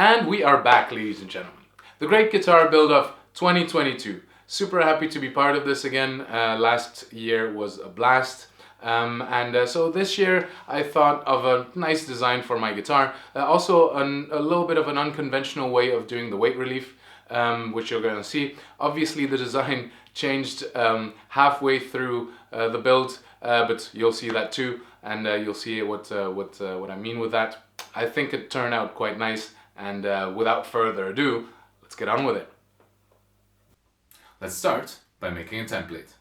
And we are back, ladies and gentlemen. The Great Guitar Build of 2022. Super happy to be part of this again. Last year was a blast. So this year I thought of a nice design for my guitar. Also a little bit of an unconventional way of doing the weight relief, which you're going to see. Obviously the design changed halfway through the build, but you'll see that too, and you'll see what I mean with that. I think it turned out quite nice, and without further ado, let's get on with it. Let's start by making a template.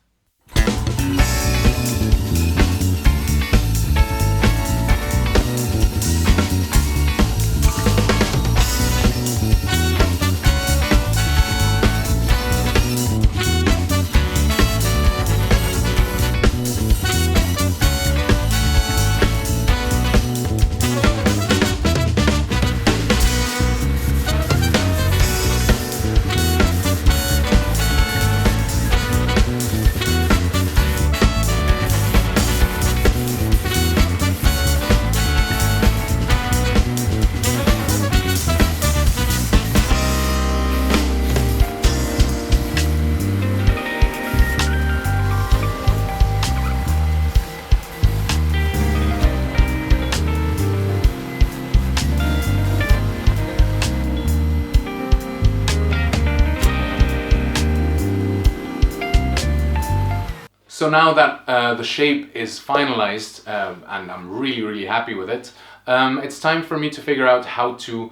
So now that the shape is finalized, and I'm really happy with it, it's time for me to figure out how to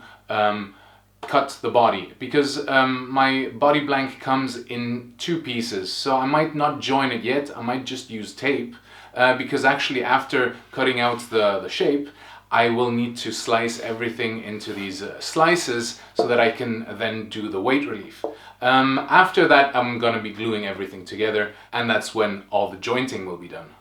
cut the body, because my body blank comes in two pieces, so I might not join it yet. I might just use tape, because actually after cutting out the shape, I will need to slice everything into these slices so that I can then do the weight relief. After that, I'm gonna be gluing everything together, and that's when all the jointing will be done.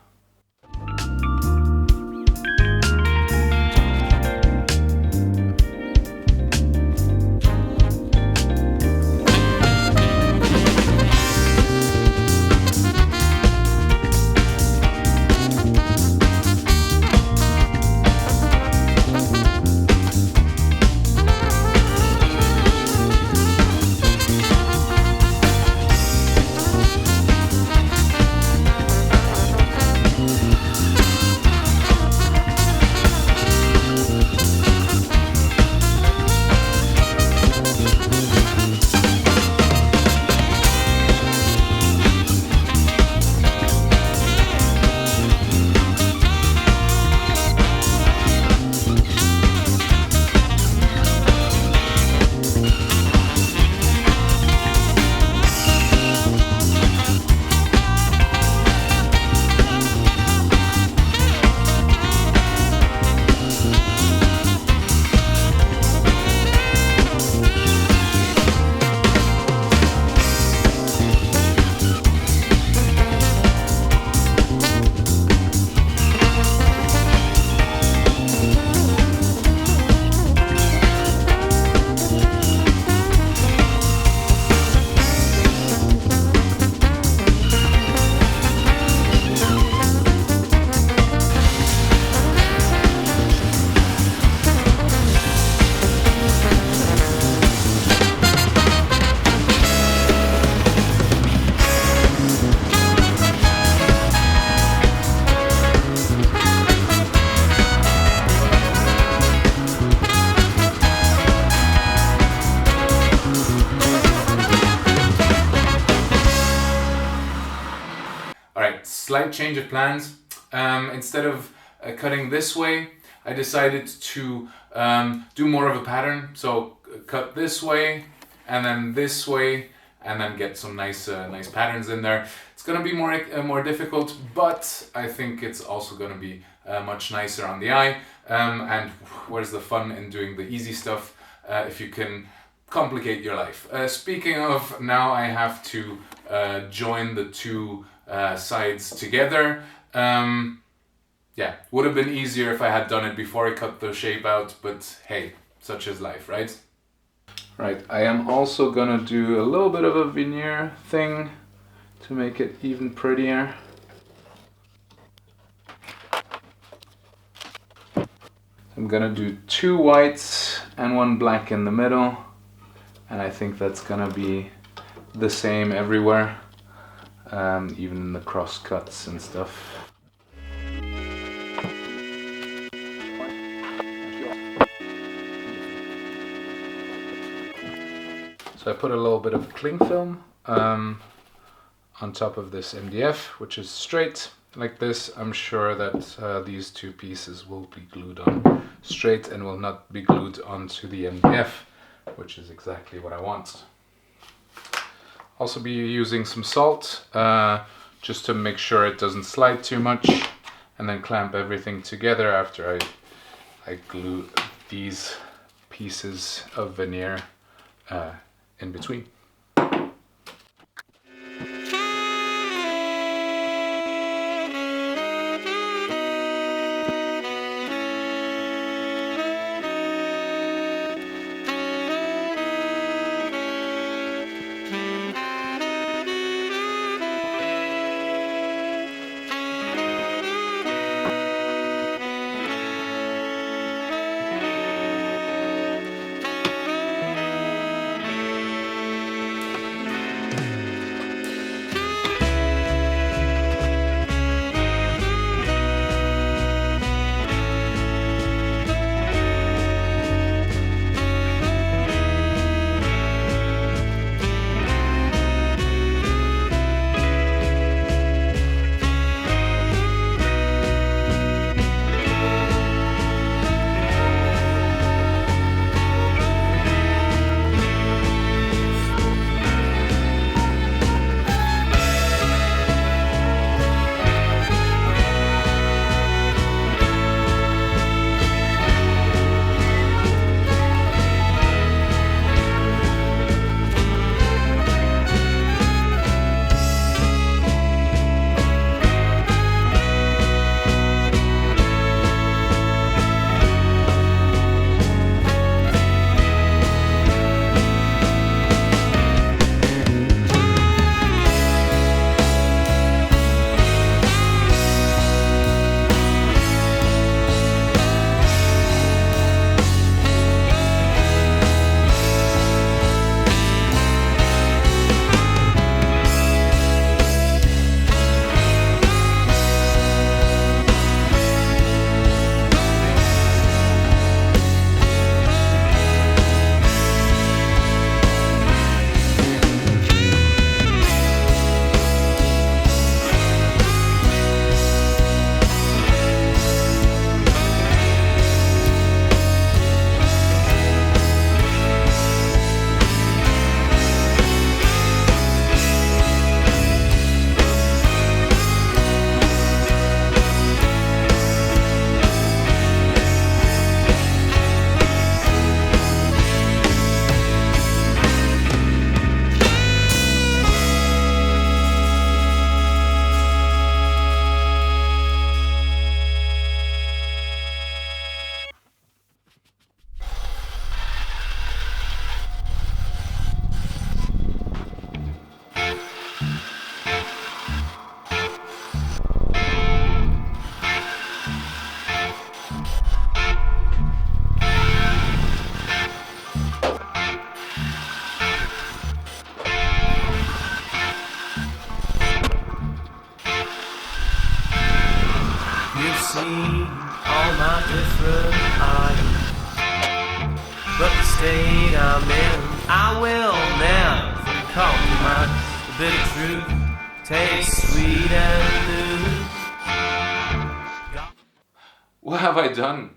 Slight change of plans. Instead of cutting this way, I decided to do more of a pattern. So cut this way and then this way, and then get some nice patterns in there. It's gonna be more difficult, but I think it's also gonna be much nicer on the eye. And where's the fun in doing the easy stuff if you can complicate your life? Speaking of, now I have to join the two sides together. Yeah, would have been easier if I had done it before I cut the shape out, but hey, such is life, right? Right, I am also gonna do a little bit of a veneer thing to make it even prettier. I'm gonna do 2 whites and one black in the middle, and I think that's gonna be the same everywhere, even in the cross cuts and stuff. So I put a little bit of cling film on top of this MDF, which is straight like this. I'm sure that these two pieces will be glued on straight and will not be glued onto the MDF, which is exactly what I want. Also be using some salt just to make sure it doesn't slide too much, and then clamp everything together after I glue these pieces of veneer in between. seen all my different items, but the state I'm in, I will never compromise. A bit of truth tastes sweet and new. What have I done?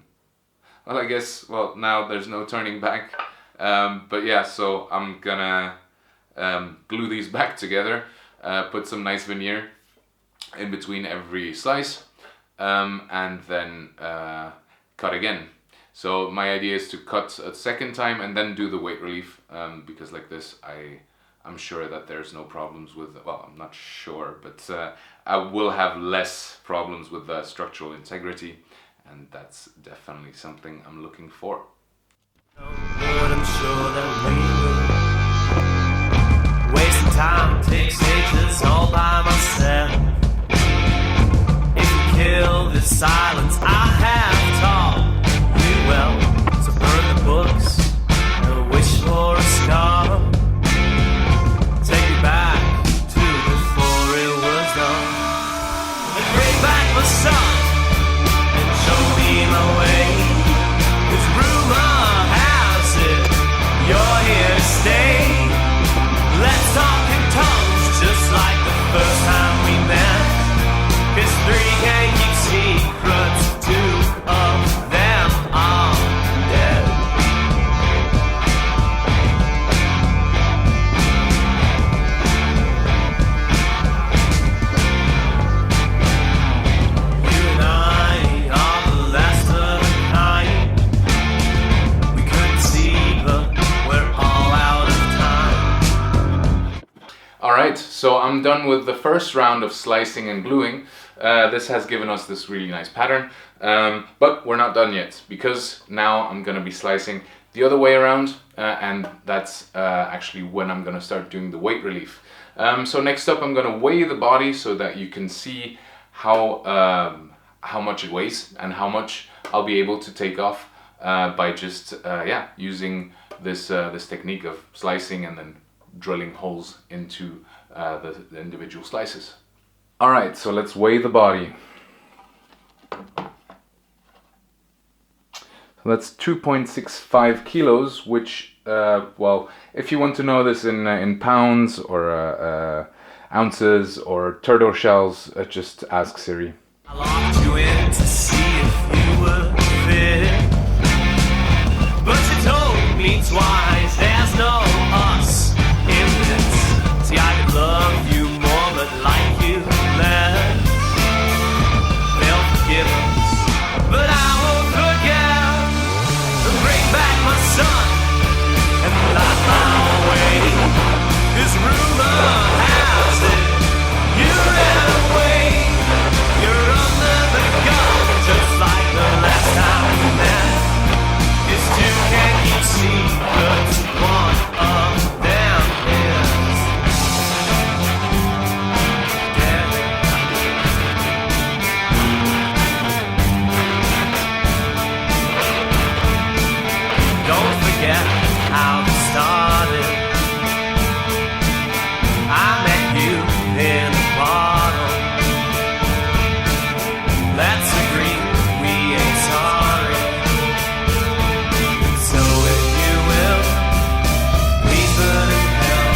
Well, I guess, now there's no turning back. But yeah, so I'm gonna glue these back together, put some nice veneer in between every slice, and then cut again. So my idea is to cut a second time and then do the weight relief, because like this I'm sure that there's no problems with, I'm not sure, but I will have less problems with structural integrity, and that's definitely something I'm looking for. But I'm sure that we will. Wasting time, take stages all by myself. If you kill this silence, I have taught you well. So burn the books. so I'm done with the first round of slicing and gluing. This has given us this really nice pattern, but we're not done yet, because now I'm gonna be slicing the other way around, and that's actually when I'm gonna start doing the weight relief. So next up I'm gonna weigh the body so that you can see how much it weighs and how much I'll be able to take off by just using this technique of slicing and then drilling holes into the individual slices. Alright, so let's weigh the body. So that's 2.65 kilos, which, well, if you want to know this in pounds or ounces or turtle shells, just ask Siri. I locked you in to see if you were fit, but you told me twice there's no us in this. See, I could love you more but like you less. They'll forgive us, but I won't forget. Bring back my son and light my way. This rumor has it you ran away. You're under the gun, just like the last time we met. You still can't keep secrets. One of them is dead. Don't forget how it started. I met you in a bottle. Let's agree we ain't sorry. So if you will, please burn in hell.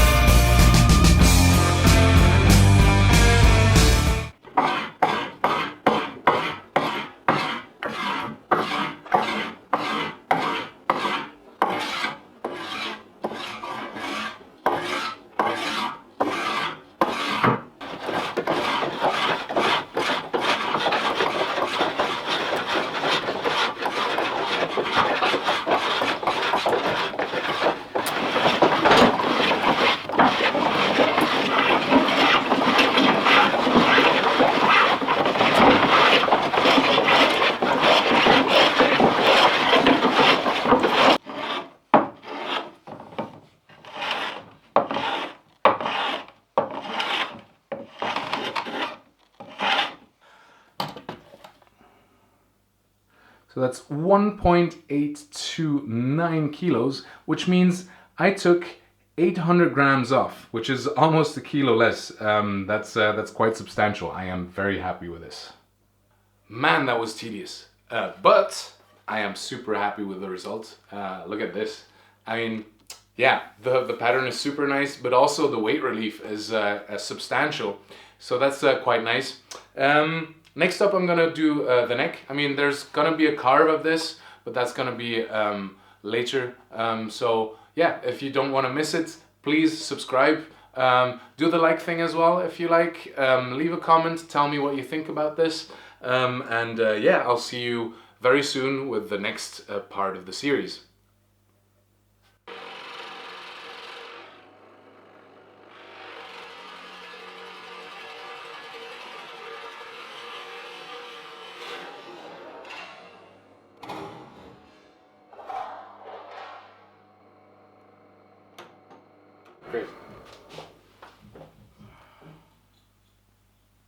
So that's 1.829 kilos, which means I took 800 grams off, which is almost a kilo less. That's quite substantial. I am very happy with this. Man, that was tedious. But I am super happy with the result. Look at this. I mean, yeah, the pattern is super nice, but also the weight relief is substantial. So that's quite nice. Next up, I'm gonna do the neck. I mean, there's gonna be a carve of this, but that's gonna be later. So yeah, if you don't want to miss it, please subscribe. Do the like thing as well if you like. Leave a comment, tell me what you think about this. Yeah, I'll see you very soon with the next part of the series. Great.